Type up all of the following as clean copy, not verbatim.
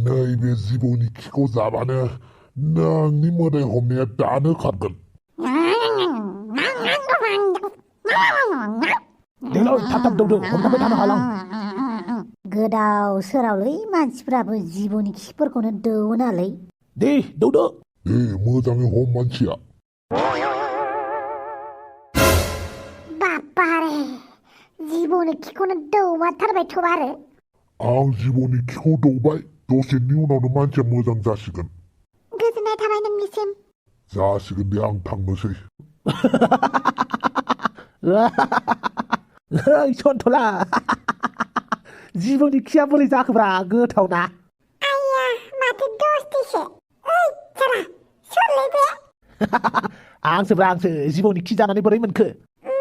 नैबे जिबौनि खिखौ जाबानो नोंनि मोदाय हमनाया दानो खारगोन। देलाय थाब थाब दौदो हमथाबबाय थानो हाला आं। गोदाव सोरावलै मानसिफ्राबो जिबौनि खिफोरखौनो दौओ नालै। दे दौदो। दे मोजाङै हम मानसिया। बापारे जिबौनि खिखौनो दौमारथारबायथ' आरो। आं जिबौनि खिखौ दौबाय, दसेनि उनावनो मानसिया मोजां जासिगोन। गोजोननाय थाबाय नोंनिसिम। जासिगोन दे आं थांनोसै। ओइ सन्थला जिबौनि खिया बोरै जाखोब्रा गोथावना। आइया माथो दसथिसो। ओइ साला सोरलै बे? आंसोब्रा आंसो जिबौनि खि जानानै बोरै मोनखो?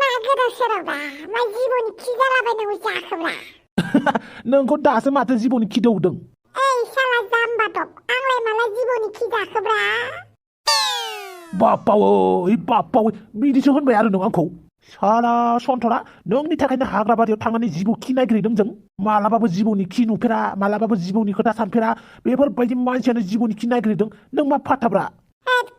मा गोदाव सोरावबा मा जिबौनि खि जालाबायनांगौ जाखोब्रा? नोंखौ दासो माथो जिबौनि खि दौदों। ओइ साला जाम्बादब आंलाय माला जिबौनि खि जाखोब्रा? बाप्पावै बिदिसो होनबाय आरो नों आंखौ। साला सन्थला नोंनि थाखायनो हाग्रा बारियाव थांनानै जिबौ खि नागिरहैदों जों। मालाबाबो जिबौनि खि नुफेरा, मालाबाबो जिबौनि खोथा सानफेरा, बेफोरबायदि मानसियानो जिबौनि खि नागिरहैदों। नों मा फाथाब्रा?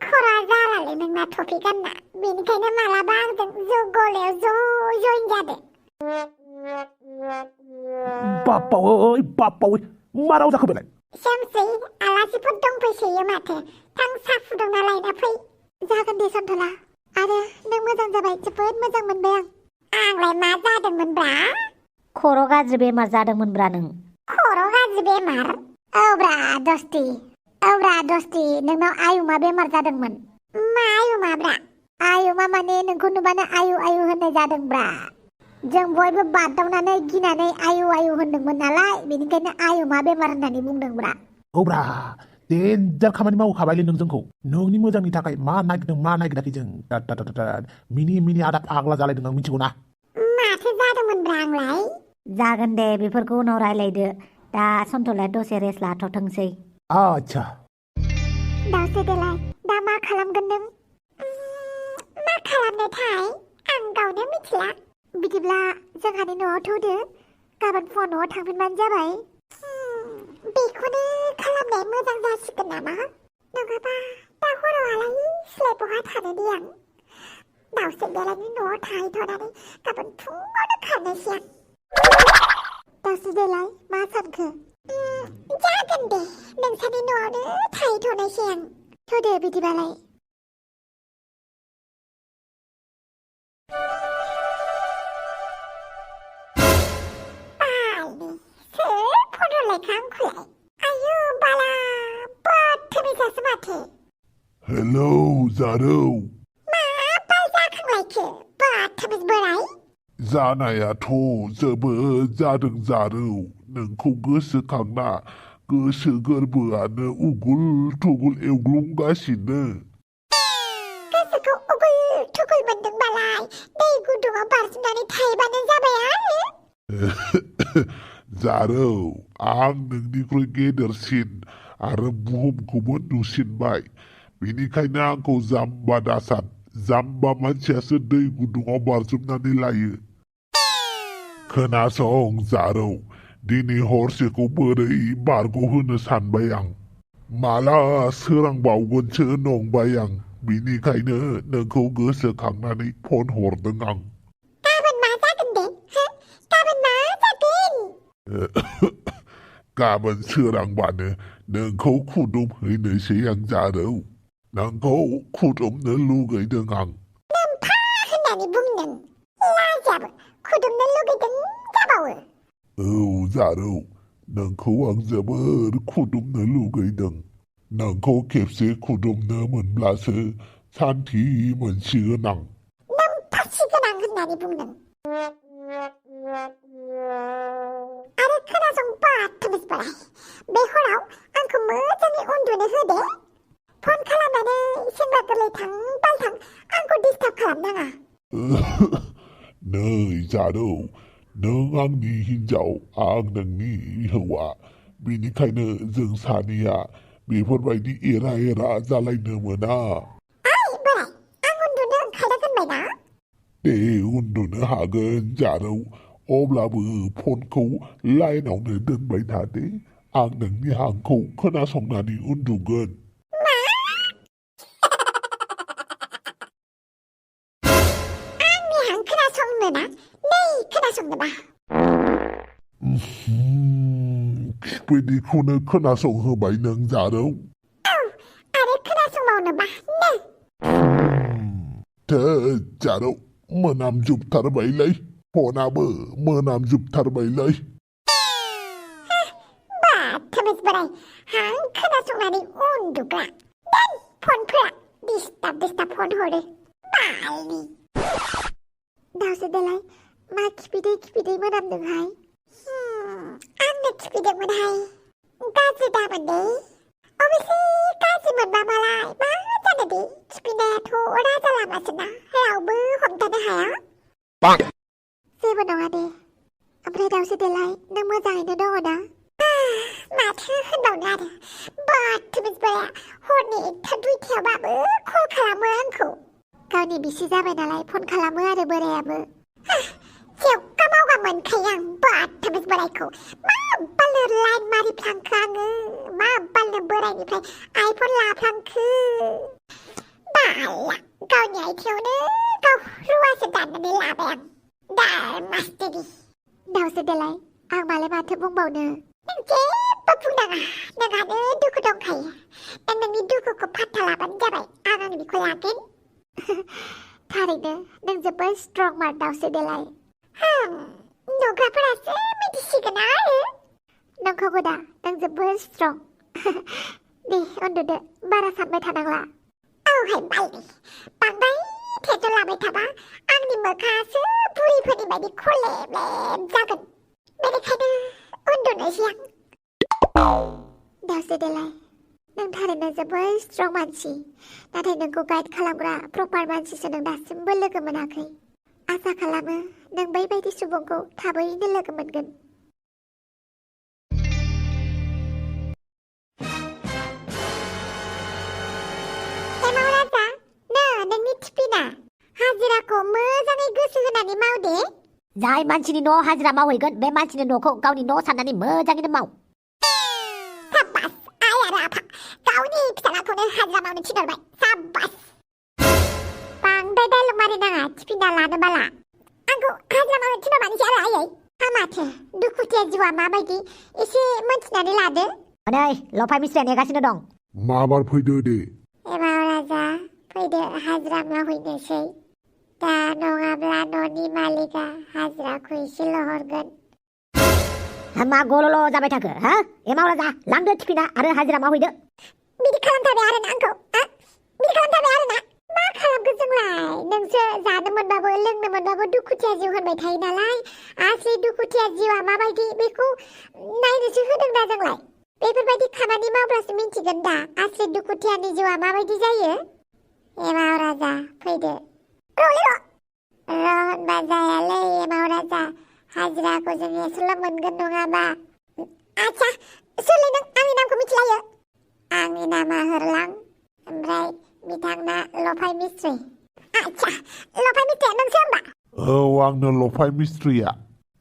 खरा जालालै नोंना टपि गानना, बेनिखायनो मालाबा आंजों ज' गलायाव ज' जइन जादो। बाप्पावै मा राव जाखो बेलाय? सेमसै आलासिफोर दंफैसोयो माथो, थां साहा फुदुंना लायना फै। जागोन दे सन्थला, आरो नों मोजां जाबाय, जोबोद मोजां मोनबाय आं। आंलाय मा जादोंमोनब्रा? खर' गाज्रि बेमार जादोंमोनब्रा नों। खर' गाज्रि बेमार? औब्रा दस्ति नोंनाव आयुमा बेमार जादोंमोन। मा आयुमाब्रा? आयुमा माने नोंखौ नुबानो आयु आयु होननाय जादोंब्रा। जों बयबो बादावनानै गिनानै आयु आयु होनदोंमोन नालाय, बेनिखायनो आयुमा बेमार होननानै बुंदोंब्रा। औब्रा देन्जार खामानि मावखाबायलै नों जोंखौ। नोंनि मोजांनि थाखाय मा नागिरदों मा नागिराखै जों मिनि आदा फाग्ला जालायदों आं मिथिगौ ना। माथो जादोंमोनब्रा आंलाय? जागोन दे बेफोरखौ उनाव रायलायदो, दा सन्थलाया दसे रेस्ट लाथ'थोंसै। आच्छा। दावसो देलाय दा मा खालामगोन नों? मा खालामनोथाय आं गावनो मिथिला। बिदिब्ला जोंहानि न'आव थौदो, गाबोन फुङाव न'आव थांफिनबानो जाबाय। बेखौनो खालामनाया मोजां जासिगोन नामा? नङाबा दा हरावहालाय सिलाय बहा थानो दे आं। दावसो देलायनि न'आव थाहैथ'नानै गाबोन फुङावनो खारनोसै आं। दावसो देलाय मा सानखो? जागोन दे नोंसानि न'आवनो थाहैथ'नोसै आं। थौदो बिदिबालाय। सोर फन हरलायखो आंखौलाय? आयु बाला बदथमिसासो माथो। हेलौ जारौ। मा बाल जाखांलायखो बदथमिस बोराय? जानायाथ' जोबोद जादों जारौ। नोंखौ गोसोखांना गोसो गोरबोआनो उगुल थुगुल एवग्लुंगासिनो। गोसोखौ उगुल थुगुल मोनदोंबालाय दै गुदुङाव बारजुमनानै थाहैबानो जाबाय आरो। जारौ आं नोंनिख्रुइ गेदेरसिन आरो बुहुमखौबो नुसिनबाय, बेनिखायनो आंखौ जाम्बा दासान। जाम्बा मानसियासो दै गुदुङाव बारजुमनानै लायो। खोनासं जारौ, दिनै हरसेखौ बोरै बारग'होनो सानबाय आं। माला सोरांबावगोनसो नंबाय आं, बिनिखायनो नोंखौ गोसोखांनानै फन हरदों आं। गाबोन मा जागोन दे? गाबोन मा जागोन? गाबोन सोरांबानो नोंखौ खुदुमहैनोसै आं जारौ। नोंखौ खुदुमनो लुगैदों आं। नोमफा होननानै बुंदों, लाजियाबो खुदुमनो लुगैदों जाबावो। औ जारौ, नोंखौ आं जोबोर खुदुमनो लुगैदों। नोंखौ खेबसे खुदुमनो मोनब्लासो सान्थि मोनसिगोन आं। नोमफासि गोनां होननानै बुंदों। आरो खोनासं बदथमिस बोराय, बे हराव आंखौ मोजाङै उन्दुनो होदे। फन खालामनानै सेंग्रा गोरलै थां बालथां आंखौ डिस्टार्ब खालामनाङा। नै जारौ, नों आंनि हिन्जाव, आं नोंनि हौवा, बेनिखायनो जों सानैया बेफोरबायदि एरा एरा जालायनो मोना। ओइ बोराय, आं उन्दुनो ओंखारदों होनबायना। दे उन्दुनो हागोन जारौ, अब्लाबो फनखौ लाइनावनो दोनबाय थादे। आं नोंनि हांखौ खोनासंनानै उन्दुगोन आंनि हां खोनासंनो ना नै खोनासंनोबा खिफिदिखौनो खोनासंहोबाय नों जारौ औ आरो खोनासंबावनोबा नै जारौ मोनामजोबथारबायलै फनाबो मोनामजोबथारबायलै बाथामेस बोराय हां खोनासंनानै उन्दुग्रा दोन फनफोरा डिस्टार्ब फन हरो बालनि दावसो देलाय मा खिफिदै मोनामदोंहाय आंनो खिफिदोंमोनहाय गाज्रि दामोन दे अबेसे गाज्रि मोनबा मालाय मा जानो दे खिफिनायाथ' राजा लामासोना रावबो हमथानो हाया जेबो नङा दे ओमफ्राय दावसो देलाय नों मोजाङैनो दङ ना माथो होनबावनो आरो बाथामेस बोराया हरनि एकथा दुइथायावबाबो कल खालामो आंखौ गावनि बिसि जाबाय नालाय फन खालामो आरो बोरायाबो जेवगा मावगा मोनखायो आं बाथामेस बोरायखौ मा बालनो लाइन मारिफ्लांखो आङो मा बालनो बोरायनिफ्राय आइफन लाफ्लांखो बाला गावनि आथिङावनो गाव रुवासो दाननानै लाबाय आं दारमास्टेरि दावसो देलाय आं मालाय माथो बुंबावनो नों जेबो बुंनाङा नोंहानो दुखु दंखायो नों नोंनि दुखुखौ फात्ता लाबानो जाबाय आं आंनिखौ लागोन थारैनो नों जोबोद स्ट्रं मार दावसो देलाय नुग्राफोरासो मिथिसिगोन आरो नंखागौ दा नों जोबोद स्ट्रं दे उन्दुदो बारा सानबाय थानांला औहाय बालनि बांद्राय थेथ' लाबाय थाबा आंनि मोखाङासो बुरैफोरनि बायदि खलेबलेब जागोन बेनिखायनो उन्दुनोसै आं दावसो देलाय नों थारैनो जोबोद स्ट्रं मानसि नाथाय नोंखौ गाइड खालामग्रा प्रपार मानसिसो नों दासिमबो लोगो मोनाखै आसा खालामो नों बैबायदि सुबुंखौ थाबैनो लोगो मोनगोन एमाव राजा नोंनि टिफिना हाजिराखौ मोजाङै गोसो होनानै माव दे जाय मानसिनि न' हाजिरा मावहैगोन बे मानसिनि न'खौ गावनि न' साननानै मोजाङैनो माव साबास आइ आरो आफा गावनि फिसालाखौनो हाजिरा मावनो थिनहरबाय साबास बांद्राय डायलग मारि नाङा टिफिना लानो बाला आंखौ हाजिरा मावनो थिनहरबानोसै आरो आयै हामाथो दुखुथिया जिउआ माबायदि एसे मोनथिनानै लादो नै लफाय मिस्ट्रिया नेगासिनो दं माबार फैदो दे एमाव राजा फैदो हाजिरा मावहैनोसै दा नङाब्ला न'नि मालिका हाजिराखौ एसेल' हरगोन मा गल'ल' जाबाय थाखो हा एमाव राजा लांदो टिफिना आरो हाजिरा मावहैदो बिदि खालामथारबाय आरो ना आंखौ बिदि खालामथारबाय आरो ना मा खालामगोन जोंलाय नोंसो जानो मोनबाबो लोंनो मोनबाबो दुखुथिया जिउ होनबाय थायो नालाय आसलि दुखुथिया जिउआ माबायदि बेखौ नायनोसो होदों दा जोंलाय बेफोरबायदि खामानि मावब्लासो मिन्थिगोन दा आसलि दुखुथियानि जिउआ माबायदि जायो एमाव राजा फैदो र' होनबा जायालै एमाव राजा हाजिराखौ जों एसेल' मोनगोन नङाबा आच्छा सोरलै नों आंनि नामखौ मिथिलायो आंनि नामा होरलां ओमफ्राय बिथांना लफाय मिस्ट्रि आच्छा लफाय मिस्ट्रिया नोंसो होनबा औ आंनो लफाय मिस्ट्रिया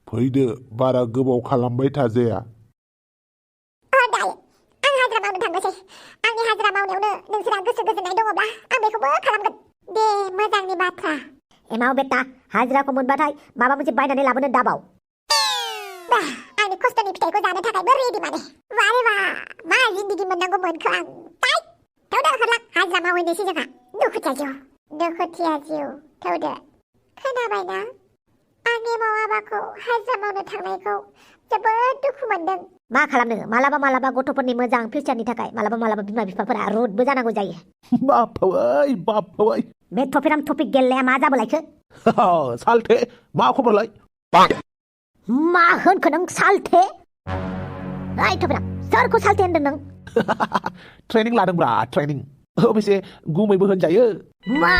फैदो बारा गोबाव खालामबाय थाजाया दायो आं हाजिरा मावनो थांनोसै आंनि हाजिरा मावनायावनो नोंसोरा गोसो गोजोननाय दङब्ला आं बेखौबो खालामगोन दे मोजांनि बाथ्रा एमाव बेटा हाजिराखौ मोनबाथाय माबा मोनसे बायनानै लाबोनो दाबाव आंनि खस्थ'नि फिथाइखौ जानो थाखायबो रेडि माने वारे वा मा जिन्दगि मोननांगौ मोनखो आं थौदो होरलां हाजिरा मावहैनोसै जोंहा दुखुथिया जिउ थौदो खोनाबायना आं एमाव आबाखौ हाजिरा मावनो थांनायखौ जोबोद दुखु मोनदों मा खालामनो मालाबा गथ'फोरनि मोजां फिउचारनि थाखाय मालाबा बिमा बिफाफोरा रुदबो जानांगौ जायो बाफावै बे टपिराम टपिक गेलेनाया मा जाबोलायखो सालथे मा खबरलाय मा होनखो नों सालथे ओइ टपिराम सोरखौ सालथे होनदों नों ट्रेनिं लादोंब्रा ट्रेनिं अबेसे गुमैबो होनजायो मा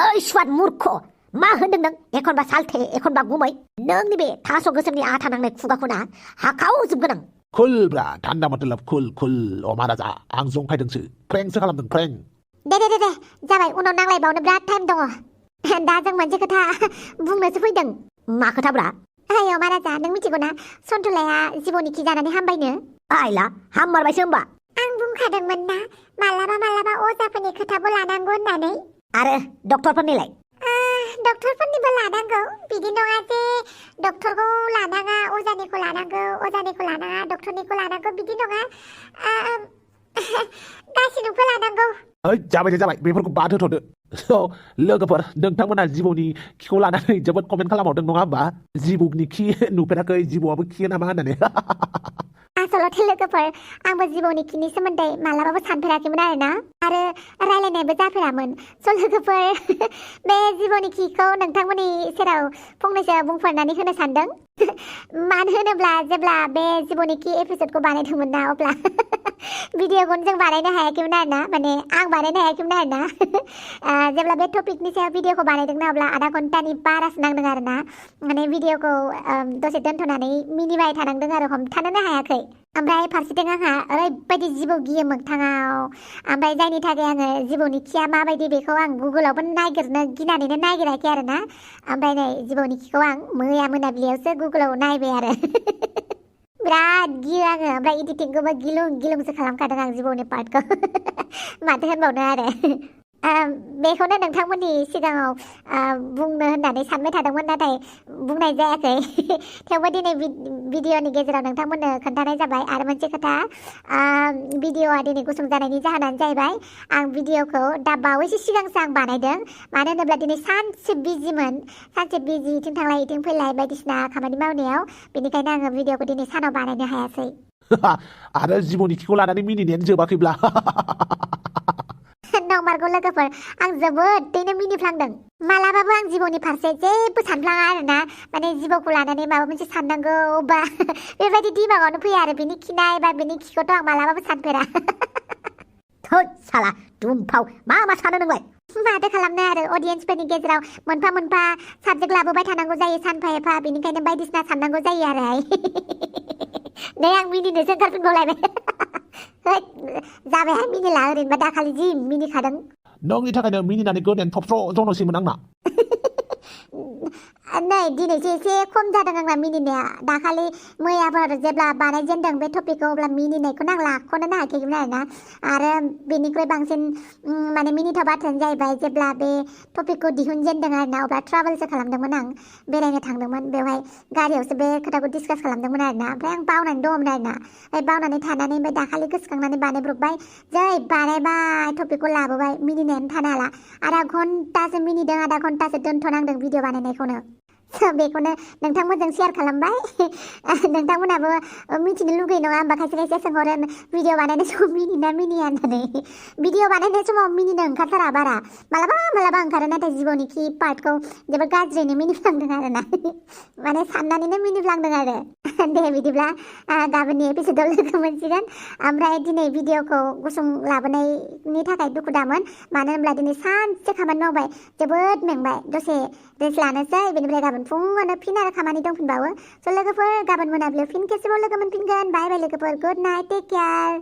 ओइ स्वाद मुर्ख मा होनदों नों एखनबा सालथे एखनबा गुमै नोंनि बे थास' गोसोमनि आथा नांनाय खुगाखौ ना हाखावजोबगोन आं कुलब्रा थान्दा मतलब कुल अमा राजा आं जंखायदोंसो फ्रेंकसो खालामदों फ्रेंक दे जाबाय उनाव नांलायबावनो बिराद टाइम दङ दा जों मोनसे खोथा बुंनोसो फैदों मा खोथाब्रा ओइ अमा राजा नों मिथिगौ ना सन्थलाया जिबौनि खि जानानै हामबायनो आइला हाममारबायसो होमबा आं बुंखादोंमोन ना मालाबा मालाबा अजाफोरनि खोथाबो लानांगौ होननानै आरो डक्टरफोरनिलाय डक्टरफोरनिबो लानांगौ बिदि नङा जे डक्टरखौ लानाङा अजानिखौ लानांगौ अजानिखौ लानाङा डक्टरनिखौ लानांगौ बिदि नङा गासिनिखौबो लानांगौ ओइ जाबाय बेफोरखौ बाद होथ'दो लोगोफोर नोंथांमोना जिबौनि खिखौ लानानै जोबोद कमेन्ट खालामहरदों नङा होमबा जिबौनि खि नुफेराखै जिबौआबो खियो नामा होननानै आसलथे लोगोफोर आंबो जिबौनि खिनि सोमोन्दै मालाबाबो सानफेराखैमोन आरो रायलायनायबो जाफेरामोन स' लोगोफोर बे जिबौनि खिखौ नोंथांमोननि सेराव फंनैसो बुंफोरनानै होनो सानदों मानो होनोब्ला जेब्ला बे जिबौनि खि एपिसडखौ बानायदोंमोन ना अब्ला भिडिअखौनो जों बानायनो हायाखैमोन आरोना माने आं बानायनो हायाखैमोन आरोना जेब्ला बे टपिकनि सायाव भिडिअखौ बानायदोंना अब्ला आधा घन्टानि बारासो नांदों आरोना माने भिडिअखौ दसे दोनथ'नानै मिनिबाय थानांदों आरो हमथानोनो हायाखै ओमफ्राय फारसेथिं आंहा ओरैबायदि जिबौ गियो मोगथाङाव ओमफ्राय जायनि थाखाय आङो जिबौनि खिया माबायदि बेखौ आं गुगोलावबो नागिरनो गिनानैनो नागिराखै आरोना ओमफ्राय नै जिबौनि खिखौ आं मैया मोनाबिलियावसो गुगोलाव नायबाय आरो बिराद गियो आङो ओमफ्राय इडिटिंखौबो गिलुंसो खालामखादों आं जिबौनि पार्टखौ माथो होनबावनो आरो बेखौनो नोंथांमोननि सिगाङाव बुंनो होननानै सानबाय थादोंमोन नाथाय बुंनाय जायाखै थेवबो दिनै भिडिअनि गेजेराव नोंथांमोननो खोन्थानाय जाबाय आरो मोनसे खोथा भिडिअआ दिनै गुसुं जानायनि जाहोनानो जाहैबाय आं भिडिअखौ दा बावैसो सिगांसो आं बानायदों मानो होनोब्ला दिनै सानसे बिजिमोन सानसे बिजि इथिं थांलाय इथिं फैलाय बायदिसिना खामानि मावनायाव बेनिखायनो आङो भिडिअखौ दिनै सानाव बानायनो हायासै आरो जिबौनि खिखौ लानानै मिनिनायानो जोबाखैब्ला नंमारगौ लोगोफोर आं जोबोदैनो मिनिफ्लांदों मालाबाबो आं जिबौनि फारसे जेबो सानफ्लाङा आरोना माने जिबौखौ लानानै माबा मोनसे साननांगौ बा बेबायदि दिमागावनो फैया आरो बिनि खिनाय बा बिनि खिखौथ' आं मालाबाबो सानफेरा थोद साला दुमफाव मा सानो नोंलाय माथो खालामनो आरो अडियेन्सफोरनि गेजेराव मोनफा मोनफा साबजेक्ट लाबोबाय थानांगौ जायो सानफा एफा बेनिखायनो बायदिसिना साननांगौ जायो आरो नै आं मिनिनोसो ओंखारफिनबावलायबाय जाबायहाय मिनिला ओरैनोबा दाखालि जि मिनिखादों नोंनि थाखायनो मिनिनानै गोदान थबस्र' जनोसैमोन आंना नै दिनैसो एसे खम जादों आंना मिनिनाया दाखालि मैयाफोर जेब्ला बानायजेनदों बे टपिकखौ अब्ला मिनिनायखौनो आं लाख'नोनो हायाखैमोन आरो बेनिख्रुइ बांसिन माने मिनिथाव बाथ्रायानो जाहैबाय जेब्ला बे टपिकखौ दिहुनजेनदों आरोना अब्ला ट्राभेलसो खालामदोंमोन आं बेरायनो थांदोंमोन बेवहाय गारियावसो बे खोथाखौ डिसकास खालामदोंमोन आरोना ओमफ्राय आं बावनानै दङमोन आरोना बावनानै थानानै ओमफ्राय दाखालि गोसोखांनानै बानायब्रबबाय जै बानायबाय टपिकखौ लाबोबाय मिनिनायानो थानो हाला आधा घन्टासो मिनिदों आधा घन्टासो दोनथ'नांदों भिडिअ बानायनायखौनो बेखौनो नोंथांमोनजों शेयार खालामबाय नोंथांमोनाबो मिथिनो लुगैयो नङा होमबा खायसे खायसे सोंहरो भिडिअ बानायनाय समाव मिनिना मिनिया होननानै भिडिअ बानायनाय समाव मिनिनो ओंखारथारा बारा मालाबा ओंखारो नाथाय जिबौनि खि पार्टखौ जोबोद गाज्रियैनो मिनिफ्लांदों आरोना माने साननानैनो मिनिफ्लांदों आरो दे बिदिब्ला गाबोननि एपिसोडआव लोगो मोनसिगोन ओमफ्राय दिनै भिडिअखौ गुसुं लाबोनायनि थाखाय दुखु दामोन मानो होनब्ला दिनै सानसे खामानि मावबाय जोबोद मेंबाय दसे रेस्ट लानोसै बेनिफ्राय गाबोन फुङावनो फिन आरो खामानि दंफिनबावो स' लोगोफोर गाबोन मोनाबिलियाव फिन खेबसेबाव लोगो मोनफिनगोन बाय बाय लोगोफोर गुड नाइट टेक केयार